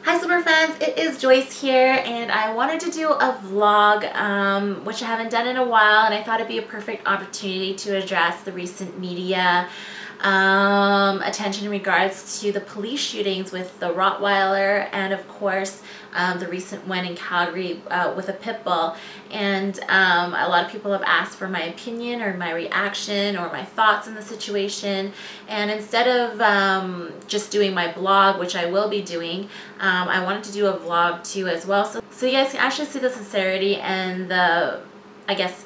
Hi super fans, it is Joyce here and I wanted to do a vlog which I haven't done in a while, and I thought it'd be a perfect opportunity to address the recent media attention in regards to the police shootings with the Rottweiler and of course the recent one in Calgary with a pit bull. And a lot of people have asked for my opinion or my reaction or my thoughts on the situation, and instead of just doing my blog, which I will be doing, I wanted to do a vlog too as well, so you guys can actually see the sincerity and the, I guess,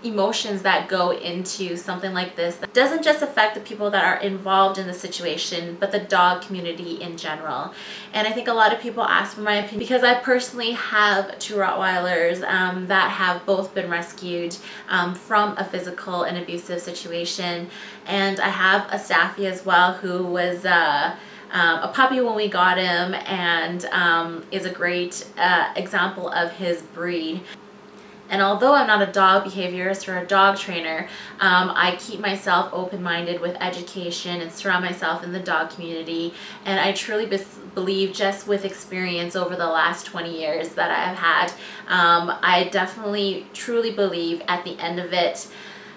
emotions that go into something like this that doesn't just affect the people that are involved in the situation, but the dog community in general. And I think a lot of people ask for my opinion because I personally have two Rottweilers that have both been rescued from a physical and abusive situation, and I have a Staffy as well who was a puppy when we got him, and is a great example of his breed. And although I'm not a dog behaviorist or a dog trainer, I keep myself open-minded with education and surround myself in the dog community. And I truly believe, just with experience over the last 20 years that I have had, I definitely truly believe at the end of it,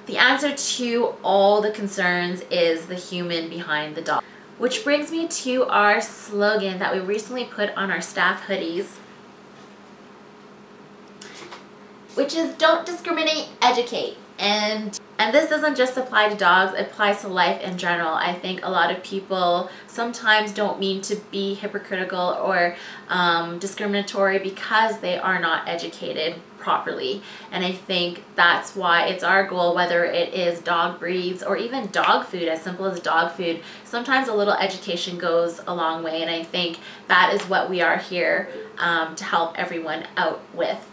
the answer to all the concerns is the human behind the dog. Which brings me to our slogan that we recently put on our staff hoodies, which is don't discriminate, educate. And this doesn't just apply to dogs, it applies to life in general. I think a lot of people sometimes don't mean to be hypocritical or discriminatory because they are not educated properly. And I think that's why it's our goal, whether it is dog breeds or even dog food, as simple as dog food, sometimes a little education goes a long way, and I think that is what we are here to help everyone out with.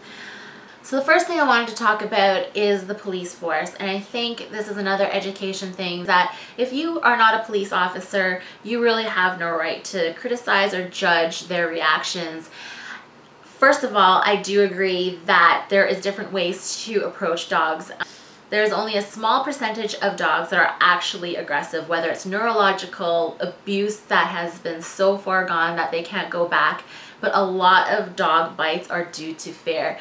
So the first thing I wanted to talk about is the police force, and I think this is another education thing, that if you are not a police officer, you really have no right to criticize or judge their reactions. First of all, I do agree that there is different ways to approach dogs. There's only a small percentage of dogs that are actually aggressive, whether it's neurological abuse that has been so far gone that they can't go back, but a lot of dog bites are due to fear.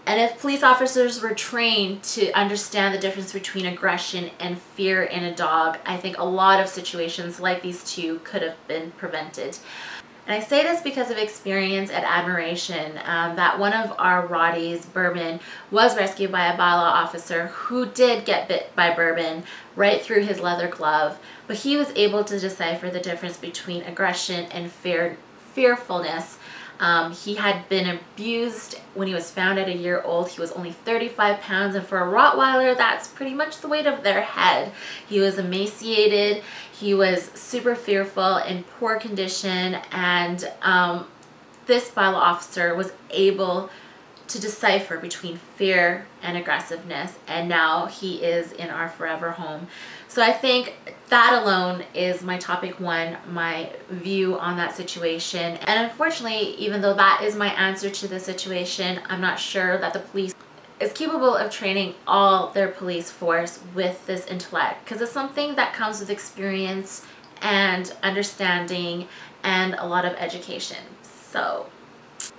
And if police officers were trained to understand the difference between aggression and fear in a dog, I think a lot of situations like these two could have been prevented. And I say this because of experience and admiration, that one of our Rotties, Bourbon, was rescued by a bylaw officer who did get bit by Bourbon right through his leather glove, but he was able to decipher the difference between aggression and fearfulness. He had been abused when he was found at a year old. He was only 35 pounds, and for a Rottweiler, that's pretty much the weight of their head. He was emaciated, he was super fearful, in poor condition, and this bylaw officer was able to decipher between fear and aggressiveness, and now he is in our forever home. So I think that alone is my topic one, my view on that situation. And unfortunately, even though that is my answer to the situation, I'm not sure that the police is capable of training all their police force with this intellect, because it's something that comes with experience and understanding and a lot of education.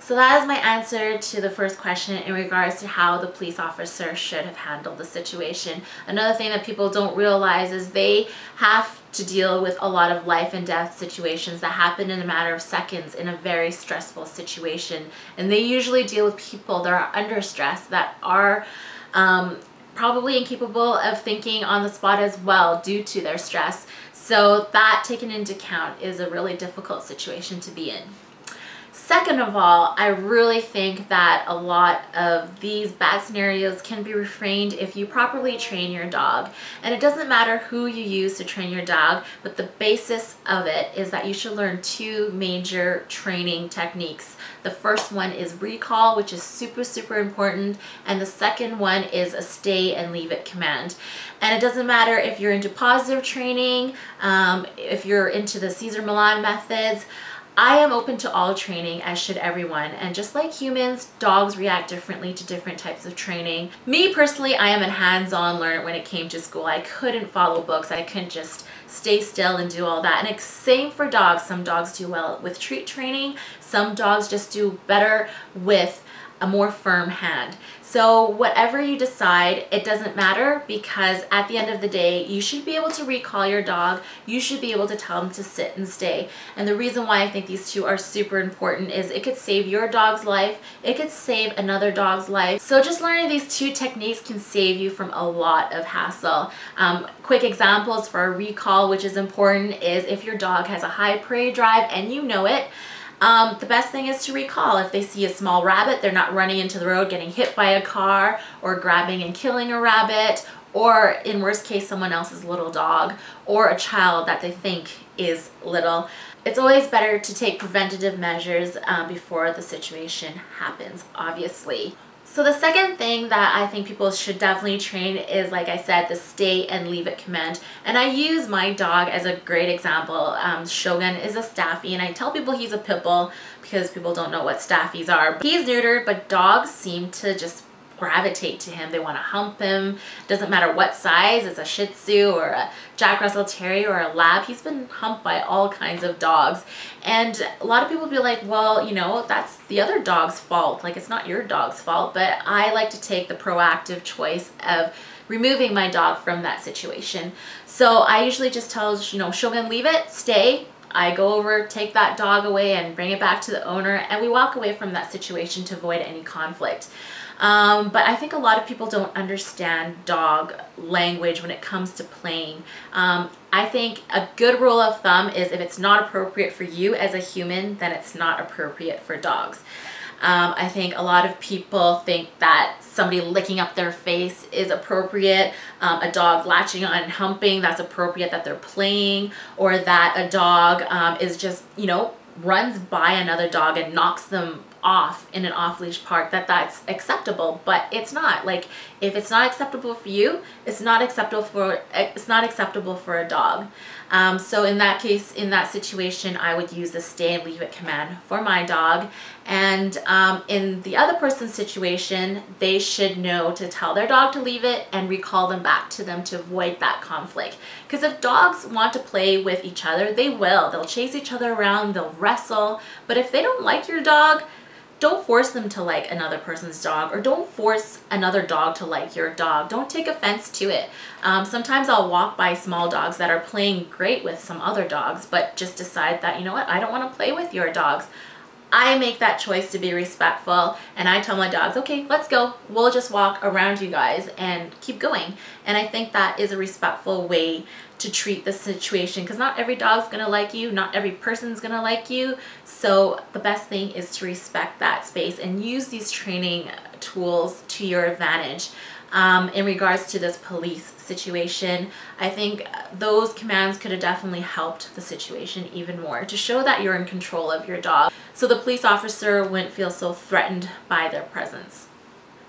So that is my answer to the first question in regards to how the police officer should have handled the situation. Another thing that people don't realize is they have to deal with a lot of life and death situations that happen in a matter of seconds in a very stressful situation. And they usually deal with people that are under stress, that are probably incapable of thinking on the spot as well due to their stress. So that, taken into account, is a really difficult situation to be in. Second of all, I really think that a lot of these bad scenarios can be refrained if you properly train your dog. And it doesn't matter who you use to train your dog, but the basis of it is that you should learn two major training techniques. The first one is recall, which is super important, and the second one is a stay and leave it command. And it doesn't matter if you're into positive training, if you're into the Cesar Millan methods. I am open to all training, as should everyone, and just like humans, dogs react differently to different types of training. Me personally, I am a hands-on learner when it came to school. I couldn't follow books. I couldn't just stay still and do all that. And same for dogs. Some dogs do well with treat training. Some dogs just do better with a more firm hand. So whatever you decide, it doesn't matter, because at the end of the day, you should be able to recall your dog. You should be able to tell them to sit and stay. And the reason why I think these two are super important is it could save your dog's life. It could save another dog's life. So just learning these two techniques can save you from a lot of hassle. Quick examples for a recall, which is important, is if your dog has a high prey drive and you know it, the best thing is to recall. If they see a small rabbit, they're not running into the road, getting hit by a car, or grabbing and killing a rabbit, or in worst case, someone else's little dog, or a child that they think is little. It's always better to take preventative measures before the situation happens, obviously. So the second thing that I think people should definitely train is, like I said, the stay and leave it command. And I use my dog as a great example. Shogun is a Staffy, and I tell people he's a pit bull because people don't know what Staffies are. He's neutered, but dogs seem to just gravitate to him. They want to hump him. Doesn't matter what size. It's a Shih Tzu or a Jack Russell Terrier or a Lab. He's been humped by all kinds of dogs. And a lot of people be like, well, you know, that's the other dog's fault. Like, it's not your dog's fault. But I like to take the proactive choice of removing my dog from that situation. So I usually just tell, you know, Shogun, leave it, stay. I go over, take that dog away and bring it back to the owner, and we walk away from that situation to avoid any conflict. But I think a lot of people don't understand dog language when it comes to playing. I think a good rule of thumb is if it's not appropriate for you as a human, then it's not appropriate for dogs. I think a lot of people think that somebody licking up their face is appropriate, a dog latching on and humping, that's appropriate, that they're playing, or that a dog is just, you know, runs by another dog and knocks them off in an off-leash park, that's acceptable. But it's not. Like, if it's not acceptable for you, it's not acceptable for a dog. So in that case, in that situation, I would use the stay and leave it command for my dog. And in the other person's situation, they should know to tell their dog to leave it and recall them back to them to avoid that conflict. Because if dogs want to play with each other, they will. They'll chase each other around, they'll wrestle. But if they don't like your dog, don't force them to like another person's dog, or don't force another dog to like your dog. Don't take offense to it. Sometimes I'll walk by small dogs that are playing great with some other dogs, but just decide that, you know what, I don't want to play with your dogs. I make that choice to be respectful, and I tell my dogs, okay, let's go. We'll just walk around you guys and keep going. And I think that is a respectful way to treat the situation, because not every dog's gonna like you, not every person's gonna like you. So the best thing is to respect that space and use these training tools to your advantage. In regards to this police situation, I think those commands could have definitely helped the situation even more to show that you're in control of your dog, so the police officer wouldn't feel so threatened by their presence.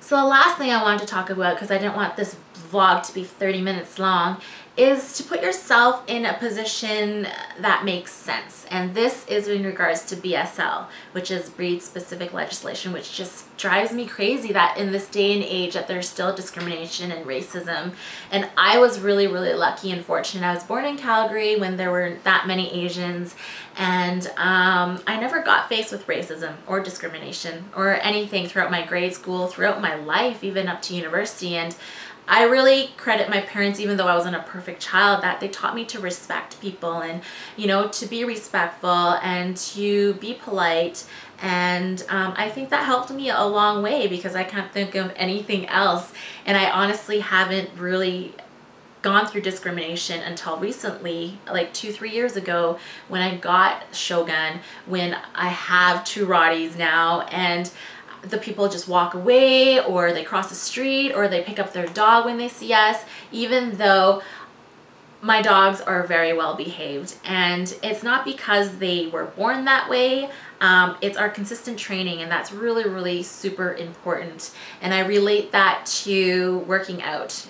So the last thing I wanted to talk about, because I didn't want this vlog to be 30 minutes long, is to put yourself in a position that makes sense. And this is in regards to BSL, which is breed specific legislation, which just drives me crazy that in this day and age that there's still discrimination and racism. And I was really, really lucky and fortunate. I was born in Calgary when there weren't that many Asians, and I never got faced with racism or discrimination or anything throughout my grade school, throughout my life, even up to university. And I really credit my parents, even though I wasn't a perfect child, that they taught me to respect people and, you know, to be respectful and to be polite. And I think that helped me a long way, because I can't think of anything else. And I honestly haven't really gone through discrimination until recently, like 2-3 years ago, when I got Shogun, when I have 2 Rotties now, and the people just walk away, or they cross the street, or they pick up their dog when they see us, even though my dogs are very well behaved. And it's not because they were born that way. It's our consistent training, and that's really, really super important. And I relate that to working out.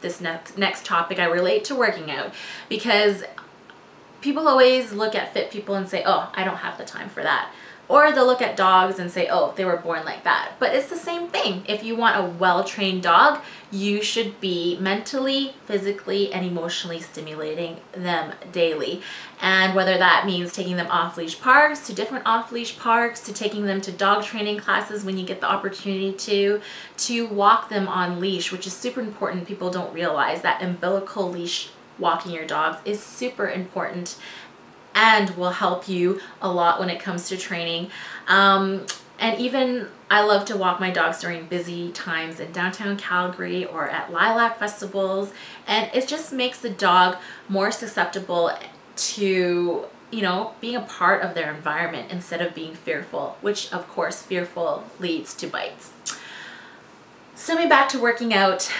This next topic, I relate to working out, because people always look at fit people and say, oh, I don't have the time for that. Or they'll look at dogs and say, oh, they were born like that. But it's the same thing. If you want a well-trained dog, you should be mentally, physically, and emotionally stimulating them daily. And whether that means taking them off-leash parks, to different off-leash parks, to taking them to dog training classes when you get the opportunity to walk them on leash, which is super important. People don't realize that umbilical leash walking your dogs is super important and will help you a lot when it comes to training. And even I love to walk my dogs during busy times in downtown Calgary or at lilac festivals, and it just makes the dog more susceptible to, you know, being a part of their environment instead of being fearful, which of course fearful leads to bites. So back to working out.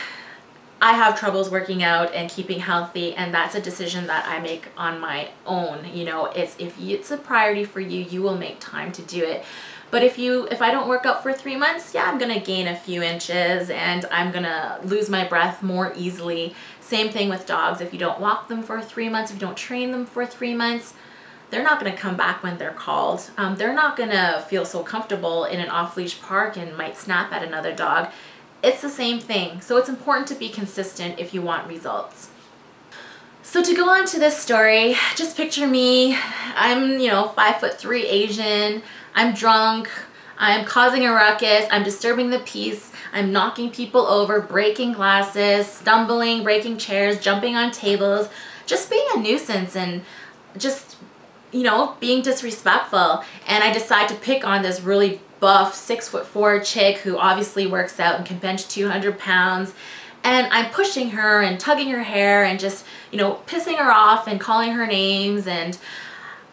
I have troubles working out and keeping healthy, and that's a decision that I make on my own. You know, if it's a priority for you, you will make time to do it. But if I don't work out for 3 months, yeah, I'm gonna gain a few inches and I'm gonna lose my breath more easily. Same thing with dogs. If you don't walk them for 3 months, if you don't train them for 3 months, they're not gonna come back when they're called. They're not gonna feel so comfortable in an off-leash park and might snap at another dog. It's the same thing. So it's important to be consistent if you want results. So to go on to this story, just picture me. I'm, you know, 5'3" Asian. I'm drunk. I'm causing a ruckus. I'm disturbing the peace. I'm knocking people over, breaking glasses, stumbling, breaking chairs, jumping on tables, just being a nuisance and just, you know, being disrespectful. And I decide to pick on this really buff 6'4" chick who obviously works out and can bench 200 pounds. And I'm pushing her and tugging her hair and just, you know, pissing her off and calling her names. And,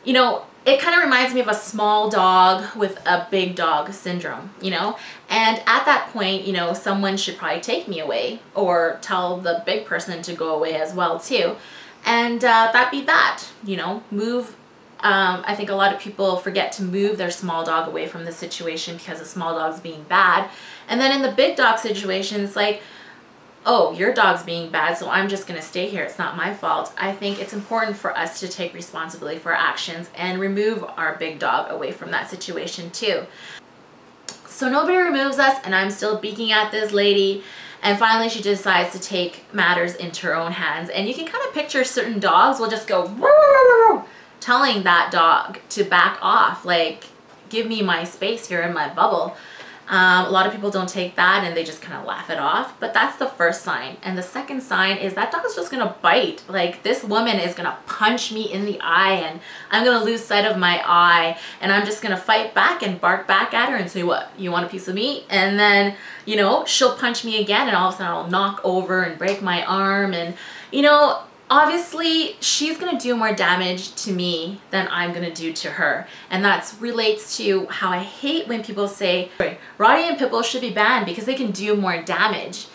you know, it kind of reminds me of a small dog with a big dog syndrome, you know? And at that point, you know, someone should probably take me away or tell the big person to go away as well too. And that be that, you know, move. I think a lot of people forget to move their small dog away from the situation because the small dog's being bad. And then in the big dog situation, it's like, oh, your dog's being bad, so I'm just gonna stay here. It's not my fault. I think it's important for us to take responsibility for our actions and remove our big dog away from that situation too. So nobody removes us, and I'm still beaking at this lady. And finally, she decides to take matters into her own hands. And you can kind of picture certain dogs will just go, woo, telling that dog to back off, like, give me my space here in my bubble. A lot of people don't take that and they just kind of laugh it off, but that's the first sign. And the second sign is that dog is just gonna bite. Like, this woman is gonna punch me in the eye and I'm gonna lose sight of my eye, and I'm just gonna fight back and bark back at her and say, what, you want a piece of meat? And then, you know, she'll punch me again, and all of a sudden I'll knock over and break my arm. And, you know, obviously she's gonna do more damage to me than I'm gonna do to her. And that relates to how I hate when people say Rottie and Pitbull should be banned because they can do more damage.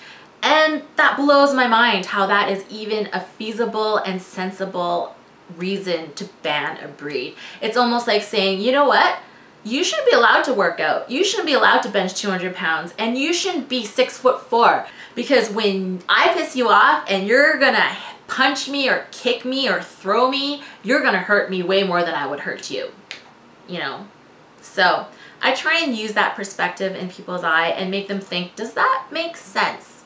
And that blows my mind how that is even a feasible and sensible reason to ban a breed. It's almost like saying, you know what? You shouldn't be allowed to work out. You shouldn't be allowed to bench 200 pounds, and you shouldn't be 6'4", because when I piss you off and you're gonna punch me or kick me or throw me, you're gonna hurt me way more than I would hurt you, you know? So I try and use that perspective in people's eye and make them think, does that make sense?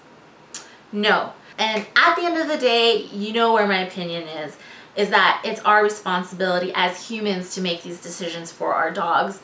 No. And at the end of the day, you know where my opinion is that it's our responsibility as humans to make these decisions for our dogs.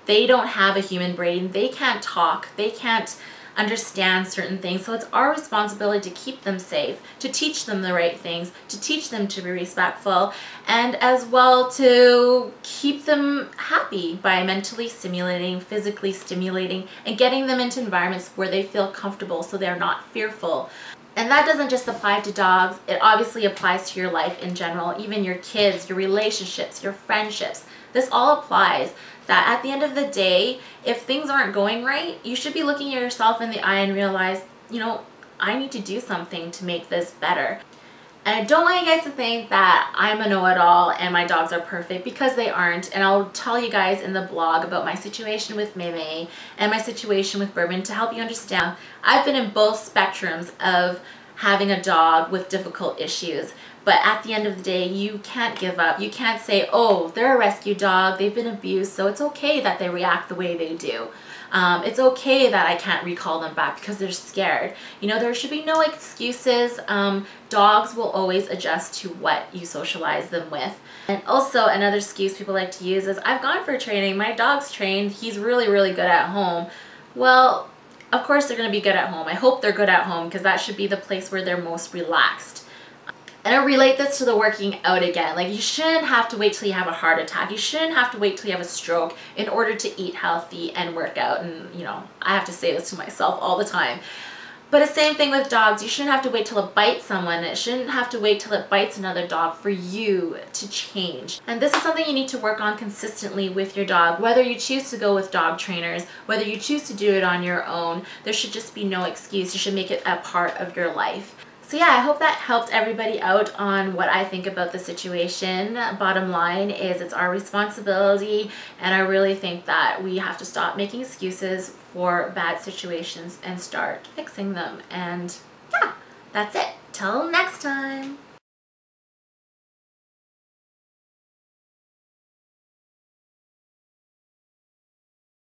They don't have a human brain. They can't talk. They can't understand certain things. So it's our responsibility to keep them safe, to teach them the right things, to teach them to be respectful, and as well to keep them happy by mentally stimulating, physically stimulating, and getting them into environments where they feel comfortable so they're not fearful. And that doesn't just apply to dogs. It obviously applies to your life in general, even your kids, your relationships, your friendships. This all applies. That at the end of the day, if things aren't going right, you should be looking at yourself in the eye and realize, you know, I need to do something to make this better. And I don't want you guys to think that I'm a know-it-all and my dogs are perfect, because they aren't. And I'll tell you guys in the blog about my situation with Mei and my situation with Bourbon to help you understand. I've been in both spectrums of having a dog with difficult issues. But at the end of the day, you can't give up. You can't say, oh, they're a rescue dog, they've been abused, so it's okay that they react the way they do. It's okay that I can't recall them back because they're scared. You know, there should be no excuses. Dogs will always adjust to what you socialize them with. And also another excuse people like to use is, I've gone for training, my dog's trained, he's really, really good at home. Well, of course they're going to be good at home. I hope they're good at home because that should be the place where they're most relaxed. And I relate this to the working out again. Like, you shouldn't have to wait till you have a heart attack. You shouldn't have to wait till you have a stroke in order to eat healthy and work out. And, you know, I have to say this to myself all the time. But the same thing with dogs. You shouldn't have to wait till it bites someone. It shouldn't have to wait till it bites another dog for you to change. And this is something you need to work on consistently with your dog. Whether you choose to go with dog trainers, whether you choose to do it on your own, there should just be no excuse. You should make it a part of your life. So yeah, I hope that helped everybody out on what I think about the situation. Bottom line is, it's our responsibility, and I really think that we have to stop making excuses for bad situations and start fixing them. And yeah, that's it. Till next time.